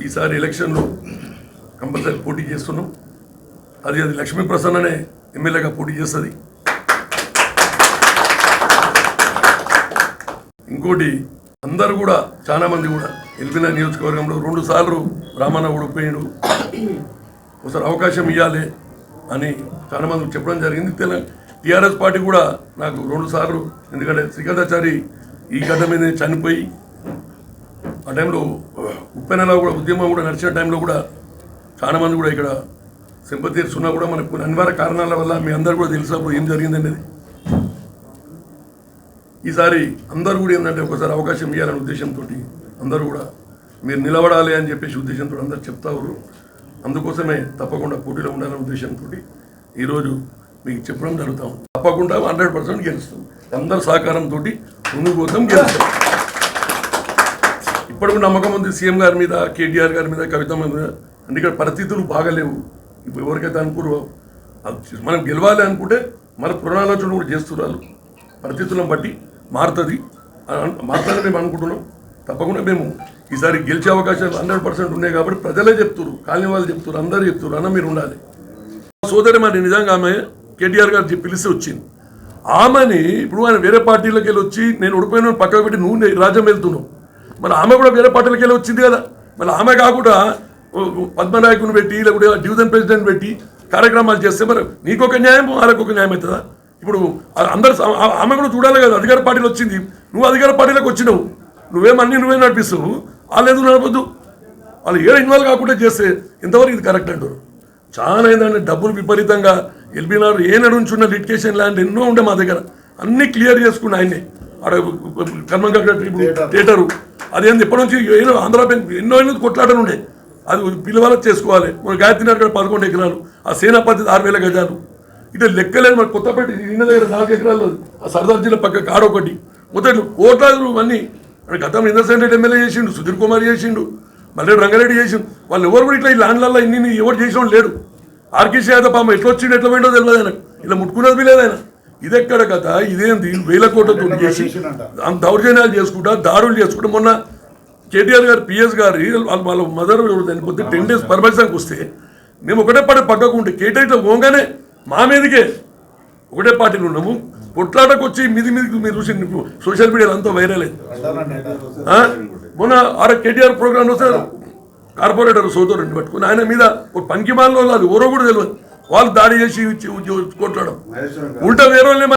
ఈసారి ఎలక్షన్లో కంపల్సరీ పోటీ చేస్తున్నాం. అది లక్ష్మీ ప్రసన్న అనే ఎమ్మెల్యేగా పోటీ చేస్తుంది. ఇంకోటి అందరూ కూడా చాలామంది కూడా ఎల్బీ నగర్ నియోజకవర్గంలో 2 సార్లు రామన్న ఓడిపోయాడు, ఒకసారి అవకాశం ఇవ్వాలి అని చాలామంది చెప్పడం జరిగింది. టీఆర్ఎస్ పార్టీ కూడా నాకు 2 సార్లు, ఎందుకంటే శ్రీకాంతాచారి ఈ గడ్డ మీద చనిపోయి ఆ టైంలో ఉప్పెనలో కూడా ఉద్యమం కూడా నడిచిన టైంలో కూడా చాలామంది కూడా ఇక్కడ సింపతి తీర్చున్నా కూడా మనకు అనివార్య కారణాల వల్ల మీ అందరూ కూడా తెలిసినప్పుడు ఏం జరిగిందనేది. ఈసారి అందరూ కూడా ఏంటంటే ఒకసారి అవకాశం ఇవ్వాలనే ఉద్దేశంతో అందరూ కూడా మీరు నిలబడాలి అని చెప్పేసి ఉద్దేశంతో అందరు చెప్తారు. అందుకోసమే తప్పకుండా పోటీలో ఉండాలనే ఉద్దేశంతో ఈరోజు మీకు చెప్పడం జరుగుతాం. తప్పకుండా 100% గెలుస్తాం. అందరి సహకారంతో ముందుకు పోతాం, గెలుస్తాం. ఇప్పటికి నమ్మకం ఉంది సీఎం గారి మీద, కేటీఆర్ గారి మీద, కవితమ్మ మీద. అంటే ఇక్కడ పరిస్థితులు బాగలేవు. ఇప్పుడు ఎవరికైతే అనుకూరు మనం గెలవాలి అనుకుంటే మన పురాణాలోచన కూడా చేస్తున్నారు. పరిస్థితులను బట్టి మారుతుంది, మారుతుందని మేము అనుకుంటున్నాం. తప్పకుండా మేము ఈసారి గెలిచే అవకాశాలు 100% ఉన్నాయి. కాబట్టి ప్రజలే చెప్తున్నారు, కాలనీ వాళ్ళు చెప్తున్నారు, అందరూ చెప్తున్నారు, అన్న మీరు ఉండాలి. సోదరి మరి నిజంగా ఆమె కేటీఆర్ గారు పిలిస్తే వచ్చింది. ఆమెని ఇప్పుడు ఆయన వేరే పార్టీలోకి వెళ్ళి వచ్చి నేను ఓడిపోయిన పక్కకు పెట్టి నువ్వు రాజ్యం వెళ్తున్నావు. మరి ఆమె కూడా వేరే పార్టీలోకి వెళ్ళి వచ్చింది కదా. మరి ఆమె కాకుండా పద్మనాయకుని పెట్టి లేకపోతే డివిజన్ ప్రెసిడెంట్ పెట్టి కార్యక్రమాలు చేస్తే మరి నీకొక న్యాయం వాళ్ళకొక న్యాయం అవుతుందా? ఇప్పుడు అందరు ఆమె కూడా చూడాలి కదా. అధికార పార్టీలో వచ్చింది, నువ్వు అధికార పార్టీలోకి వచ్చినావు, నువ్వే నడిపిస్తావు, వాళ్ళు ఎందుకు నడపద్దు? వాళ్ళు ఇన్వాల్వ్ కాకుండా చేస్తే ఇంతవరకు ఇది కరెక్ట్ అంటారు. చాలా ఏంటంటే డబ్బులు విపరీతంగా ఎల్బీ నగర్ ఏ నడుంచున్న లిటికేషన్ ల్యాండ్ ఎన్నో ఉండే మా దగ్గర, అన్నీ క్లియర్ చేసుకున్న ఆయన్ని. ఆడ కర్మంగా థియేటరు అదేంది ఎప్పటి నుంచి ఆంధ్ర బ్యాంక్ ఎన్నో కొట్లాటలు ఉండే, అది పిల్లవాళ్ళకి చేసుకోవాలి. మన గాయత్రి నగర్ 11 ఎకరాలు, ఆ సేనా పద్ధతి 6,000 గజాలు, ఇట్లా లెక్కలేదు. మన కొత్తపేట ఇన్న దగ్గర 4 ఎకరాలు, ఆ సర్దార్ జిల్లా పక్క కాడొకటి, మొత్తం కోట్లాలు అన్నీ. గతంలో ఇంద్రసేన్ రెడ్డి ఎమ్మెల్యే చేసిండు, సుధీర్ కుమార్ చేసిండు, మళ్ళీ రంగారెడ్డి చేసిండు. వాళ్ళు ఎవరు కూడా ఇట్లా ఈ ల్యాండ్లలో ఇన్ని ఎవరు చేసిన లేడు. ఆర్కేసీ యాదవ్ పాపం ఎట్లా వచ్చిండు ఎట్లా పోయిండో తెలియదు ఆయన, ఇలా ముట్టుకున్నది లేదు ఆయన. ఇదెక్కడ కదా, ఇదేంది 1000 కోట్లతో చేసి దౌర్జన్యాలు చేసుకుంటా, దాడులు చేసుకుంటా. మొన్న కేటీఆర్ గారు పిఎస్ గారి వాళ్ళ మదర్ చనిపోతే 10 days పర్మిషన్కి వస్తే మేము ఒకటే పార్టీ పక్కకు ఉంటే కేటీఆర్ పోగానే మా మీదకే ఒకటే పార్టీలు ఉన్నాము. కొట్లాటకు వచ్చి మీదికి మీరు చూసి సోషల్ మీడియాలో అంతా వైరల్ అయింది. మొన్న కేటీఆర్ ప్రోగ్రామ్ వస్తే కార్పొరేటర్ సోదరుని పట్టుకుని ఆయన మీద ఒక పంకిమాల్లో అది ఎవరో కూడా తెలియదు, వాళ్ళు దాడి చేసి కొట్లాడడం. ఉల్టా వేరే